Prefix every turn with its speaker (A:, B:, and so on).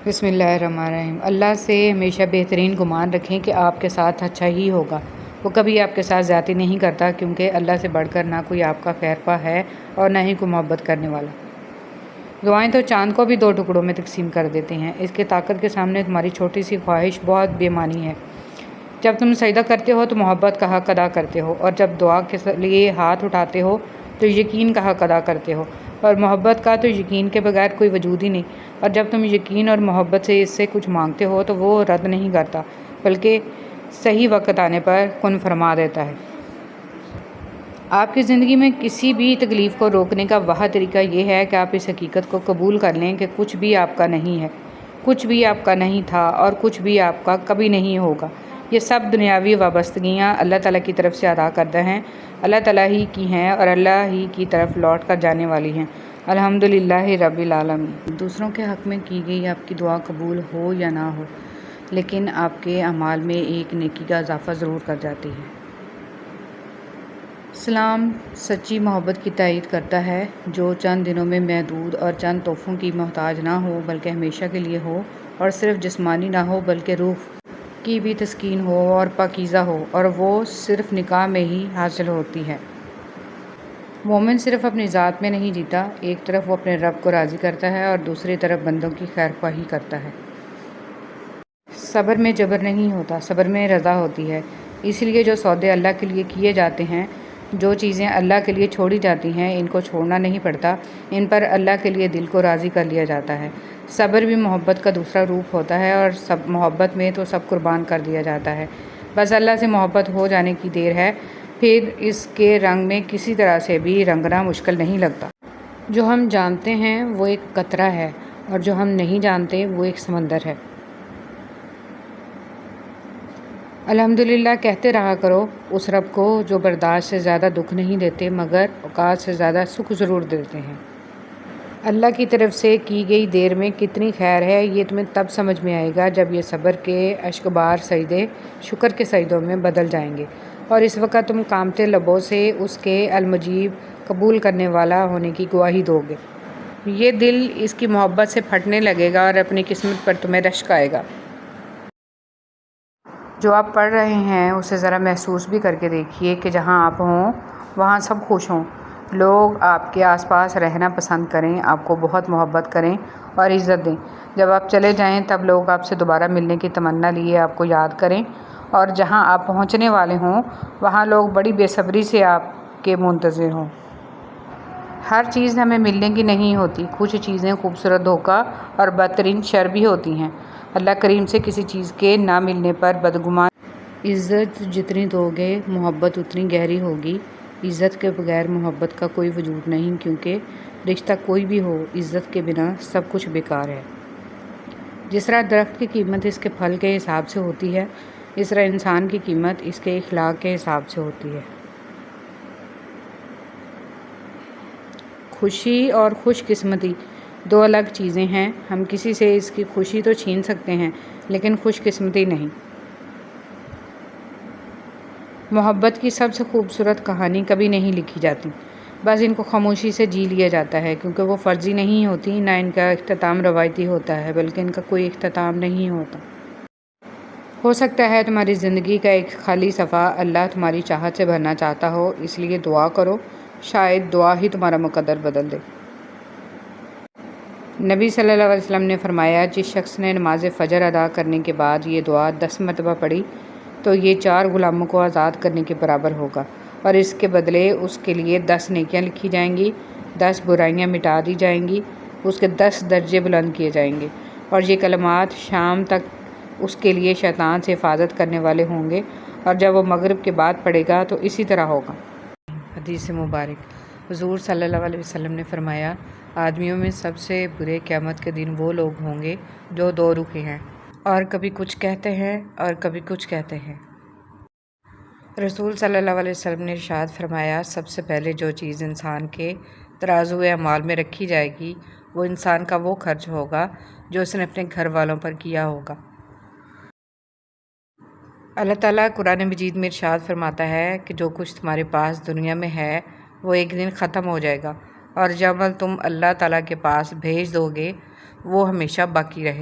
A: بسم اللہ الرحمن الرحیم۔ اللہ سے ہمیشہ بہترین گمان رکھیں کہ آپ کے ساتھ اچھا ہی ہوگا۔ وہ کبھی آپ کے ساتھ زیادتی نہیں کرتا، کیونکہ اللہ سے بڑھ کر نہ کوئی آپ کا خیر خواہ ہے اور نہ ہی کوئی محبت کرنے والا۔ دعائیں تو چاند کو بھی 2 ٹکڑوں میں تقسیم کر دیتے ہیں۔ اس کے طاقت کے سامنے تمہاری چھوٹی سی خواہش بہت بے معنی ہے۔ جب تم سجدہ کرتے ہو تو محبت کا حق ادا کرتے ہو، اور جب دعا کے لیے ہاتھ اٹھاتے ہو تو یقین کا حق ادا کرتے ہو، اور محبت کا تو یقین کے بغیر کوئی وجود ہی نہیں۔ اور جب تم یقین اور محبت سے اس سے کچھ مانگتے ہو تو وہ رد نہیں کرتا، بلکہ صحیح وقت آنے پر کن فرما دیتا ہے۔ آپ کی زندگی میں کسی بھی تکلیف کو روکنے کا واحد طریقہ یہ ہے کہ آپ اس حقیقت کو قبول کر لیں کہ کچھ بھی آپ کا نہیں ہے، کچھ بھی آپ کا نہیں تھا، اور کچھ بھی آپ کا کبھی نہیں ہوگا۔ یہ سب دنیاوی وابستگیاں اللہ تعالیٰ کی طرف سے ادا کردہ ہیں، اللہ تعالیٰ ہی کی ہیں اور اللہ ہی کی طرف لوٹ کر جانے والی ہیں۔ الحمدللہ رب العالمین۔ دوسروں کے حق میں کی گئی آپ کی دعا قبول ہو یا نہ ہو، لیکن آپ کے اعمال میں ایک نیکی کا اضافہ ضرور کر جاتی ہے۔ اسلام سچی محبت کی تائید کرتا ہے، جو چند دنوں میں محدود اور چند تحفوں کی محتاج نہ ہو بلکہ ہمیشہ کے لیے ہو، اور صرف جسمانی نہ ہو بلکہ روح کی بھی تسکین ہو اور پاکیزہ ہو، اور وہ صرف نکاح میں ہی حاصل ہوتی ہے۔ مومن صرف اپنی ذات میں نہیں جیتا، ایک طرف وہ اپنے رب کو راضی کرتا ہے اور دوسری طرف بندوں کی خیر خواہی کرتا ہے۔ صبر میں جبر نہیں ہوتا، صبر میں رضا ہوتی ہے۔ اس لیے جو سودے اللہ کے لیے کیے جاتے ہیں، جو چیزیں اللہ کے لیے چھوڑی جاتی ہیں، ان کو چھوڑنا نہیں پڑتا، ان پر اللہ کے لیے دل کو راضی کر لیا جاتا ہے۔ صبر بھی محبت کا دوسرا روپ ہوتا ہے، اور محبت میں تو سب قربان کر دیا جاتا ہے۔ بس اللہ سے محبت ہو جانے کی دیر ہے، پھر اس کے رنگ میں کسی طرح سے بھی رنگنا مشکل نہیں لگتا۔ جو ہم جانتے ہیں وہ ایک قطرہ ہے، اور جو ہم نہیں جانتے وہ ایک سمندر ہے۔ الحمدللہ کہتے رہا کرو اس رب کو جو برداشت سے زیادہ دکھ نہیں دیتے مگر اوقات سے زیادہ سکھ ضرور دیتے ہیں۔ اللہ کی طرف سے کی گئی دیر میں کتنی خیر ہے، یہ تمہیں تب سمجھ میں آئے گا جب یہ صبر کے اشکبار سجدے شکر کے سجدوں میں بدل جائیں گے، اور اس وقت تم کانپتے لبوں سے اس کے المجیب قبول کرنے والا ہونے کی گواہی دو گے۔ یہ دل اس کی محبت سے پھٹنے لگے گا اور اپنی قسمت پر تمہیں رشک آئے گا۔ جو آپ پڑھ رہے ہیں اسے ذرا محسوس بھی کر کے دیکھیے کہ جہاں آپ ہوں وہاں سب خوش ہوں، لوگ آپ کے آس پاس رہنا پسند کریں، آپ کو بہت محبت کریں اور عزت دیں۔ جب آپ چلے جائیں تب لوگ آپ سے دوبارہ ملنے کی تمنا لیے آپ کو یاد کریں، اور جہاں آپ پہنچنے والے ہوں وہاں لوگ بڑی بے صبری سے آپ کے منتظر ہوں۔ ہر چیز ہمیں ملنے کی نہیں ہوتی، کچھ چیزیں خوبصورت دھوکہ اور بدترین شر بھی ہوتی ہیں۔ اللہ کریم سے کسی چیز کے نہ ملنے پر بدگمان۔ عزت جتنی دو گے محبت اتنی گہری ہوگی۔ عزت کے بغیر محبت کا کوئی وجود نہیں، کیونکہ رشتہ کوئی بھی ہو، عزت کے بنا سب کچھ بیکار ہے۔ جس طرح درخت کی قیمت اس کے پھل کے حساب سے ہوتی ہے، اس طرح انسان کی قیمت اس کے اخلاق کے حساب سے ہوتی ہے۔ خوشی اور خوش قسمتی 2 الگ چیزیں ہیں۔ ہم کسی سے اس کی خوشی تو چھین سکتے ہیں، لیکن خوش قسمتی نہیں۔ محبت کی سب سے خوبصورت کہانی کبھی نہیں لکھی جاتی، بس ان کو خاموشی سے جی لیا جاتا ہے، کیونکہ وہ فرضی نہیں ہوتی، نہ ان کا اختتام روایتی ہوتا ہے، بلکہ ان کا کوئی اختتام نہیں ہوتا۔ ہو سکتا ہے تمہاری زندگی کا ایک خالی صفحہ اللہ تمہاری چاہت سے بھرنا چاہتا ہو، اس لیے دعا کرو، شاید دعا ہی تمہارا مقدر بدل دے۔ نبی صلی اللہ علیہ وسلم نے فرمایا، جس شخص نے نماز فجر ادا کرنے کے بعد یہ دعا 10 مرتبہ پڑھی تو یہ 4 غلاموں کو آزاد کرنے کے برابر ہوگا، اور اس کے بدلے اس کے لیے 10 نیکیاں لکھی جائیں گی، 10 برائیاں مٹا دی جائیں گی، اس کے 10 درجے بلند کیے جائیں گے، اور یہ کلمات شام تک اس کے لیے شیطان سے حفاظت کرنے والے ہوں گے، اور جب وہ مغرب کے بعد پڑھے گا تو اسی طرح ہوگا۔ حدیث مبارک۔ حضور صلی اللہ علیہ وسلم نے فرمایا، آدمیوں میں سب سے برے قیامت کے دن وہ لوگ ہوں گے جو 2 رخی ہیں، اور کبھی کچھ کہتے ہیں اور کبھی کچھ کہتے ہیں۔ رسول صلی اللہ علیہ وسلم نے ارشاد فرمایا، سب سے پہلے جو چیز انسان کے ترازو اعمال میں رکھی جائے گی وہ انسان کا وہ خرچ ہوگا جو اس نے اپنے گھر والوں پر کیا ہوگا۔ اللہ تعالیٰ قرآن مجید میں ارشاد فرماتا ہے کہ جو کچھ تمہارے پاس دنیا میں ہے وہ ایک دن ختم ہو جائے گا، اور جو عمل تم اللہ تعالیٰ کے پاس بھیج دو گے وہ ہمیشہ باقی رہے۔